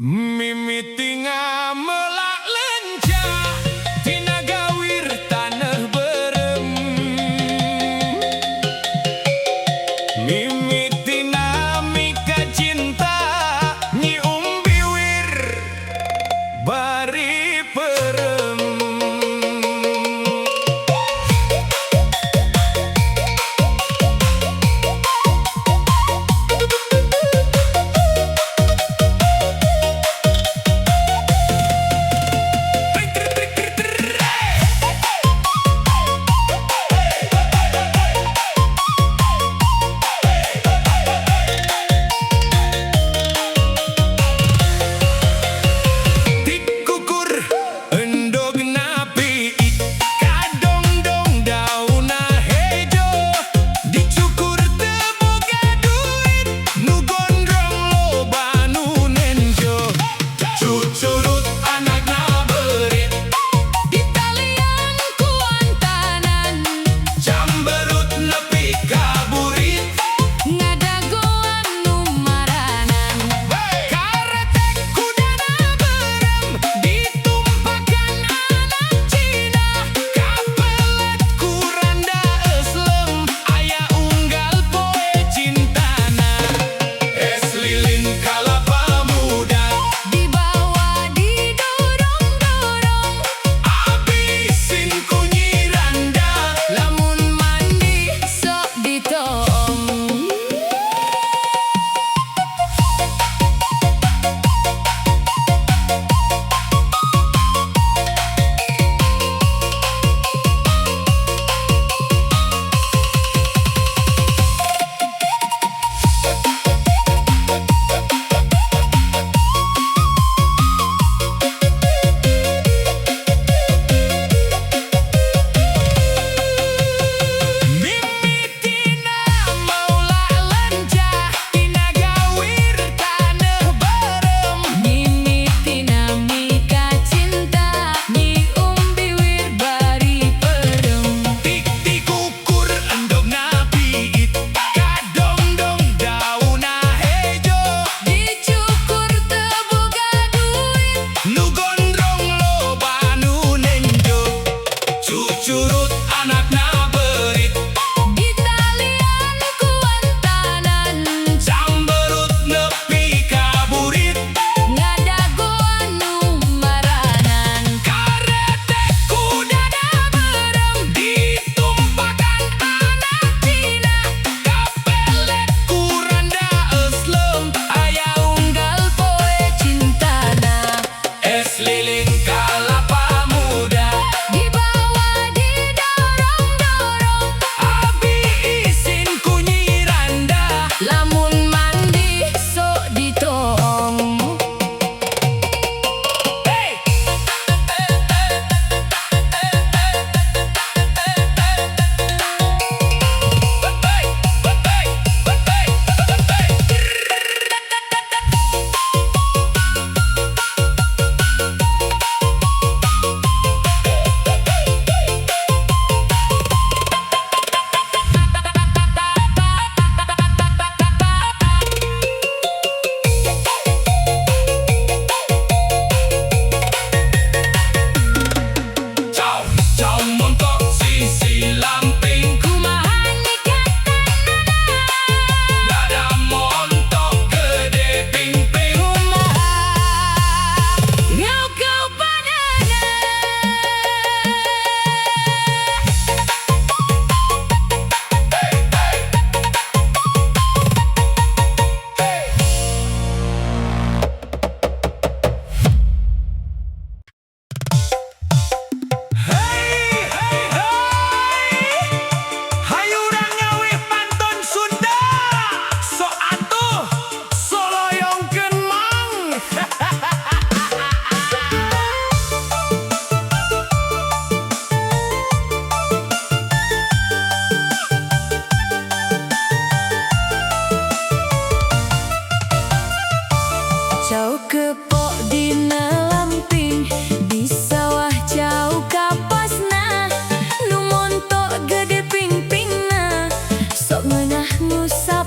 Mimiti ngamelak lencah tina gawir tanah berem. Mimiti namika cinta nyi umbiwir bari perem.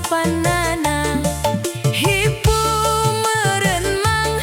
Panana hipu merenang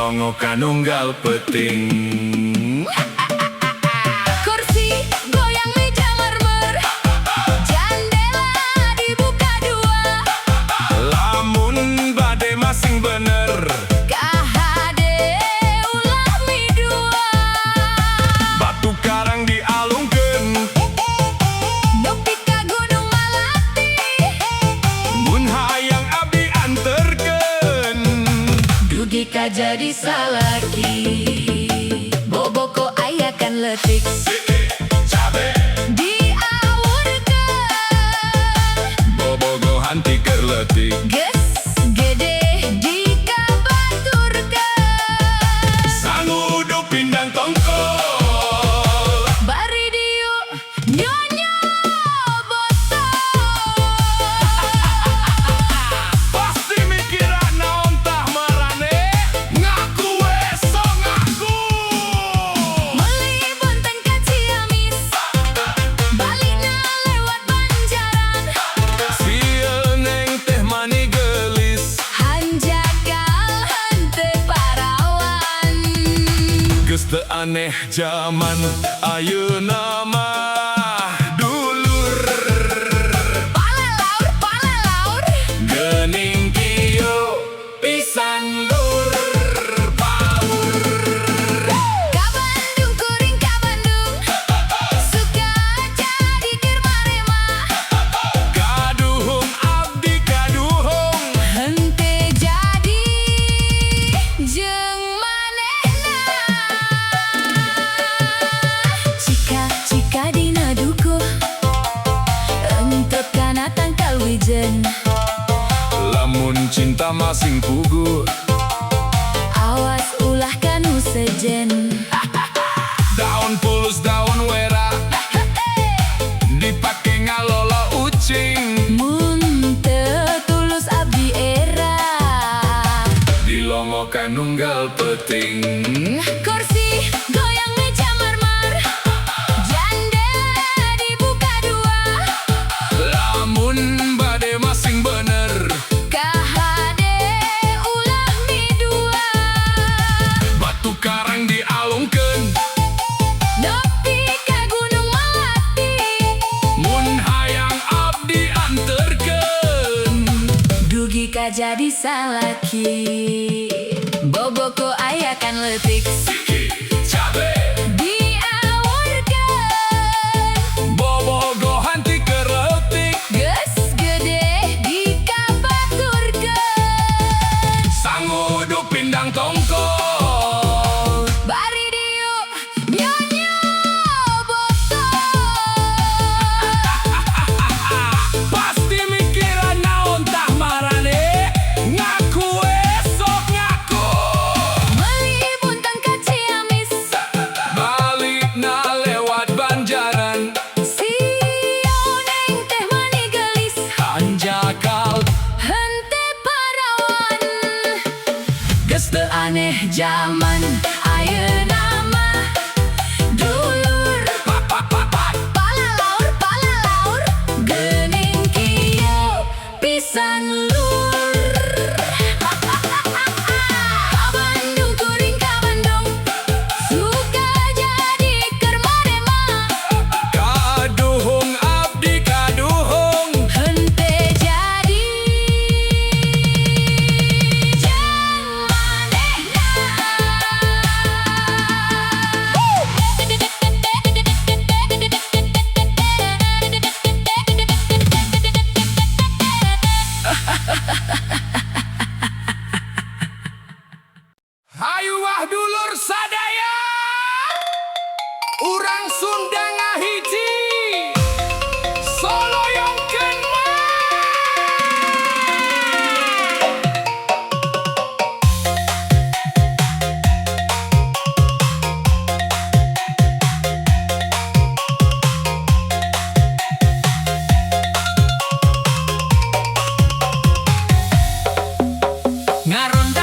dilongokan unggal peting. Kursi goyang meja mermer, jendela dibuka dua. Lamun bade masing bener, KHD ulah mi dua. batu karang dialungkeun, Nepi ka Gunung Malati, mun hayang abdi anterkeun. dugi ka jadi salaki. Boboko aya kan letik Cabe diawurkeun. bobogohan ti keur leutik, Geus gede dikabaturkeun. sangudu pindang tongkol. Bari diu nyonya botol. Pasti mikiran naon tah marane, ngaku we sok ngaku. Meuli bonteng ka Ciamis, balina lewat Banjaran. Sieun neng teh mani geulis, Hanjakal henteu parawan. geus teu aneh zaman ayeuna mah. Dulur Palalaur geuning kieu pisan lur paur. ka Bandung, kuring ka Bandung, suka jadi keur marema. Kaduhung abdi kaduhung, Hente jadi jeung manehna. Cika dina dukuh, entot kana tangkal wijen. lamun cinta masing puguh. Awas ulah kanu sejen. Daun pulus daun wera, dipake ngalolo ucing. Mun teu tulus abdi era. Dilongokan unggal peting. Kursi goyang meja mermer, jendela dibuka dua. Lamun bade masing bener, KHD ulah mi dua. batu karang dialungkeun, Nepi ka Gunung Malati, mun hayang abdi anterkeun. dugi ka jadi salaki. Boboko aya kan letik Cabe diawurkeun. bobogohan ti keur leutik, Geus gede dikabaturkeun. sangudu pindang tongkol. Bari diu nyonya botol. Pasti mikiran naon tah marane, ngaku we sok ngaku. Meuli bonteng ka Ciamis, Balikna lewat Banjaran, sieun neng teh mani geulis. Hanjakal Hente parawan, geus teu aneh zaman ayeuna mah. Dulur palalaur geuning kieu pisan lur. Ka Bandung, kuring ka Bandung, suka jadi keur marema. kaduhung abdi kaduhung, Hente jadi jeung manehna. hayu wah dulur sadaya, urang Sunda ngahiji, soloyongkeun mah. Ngaronda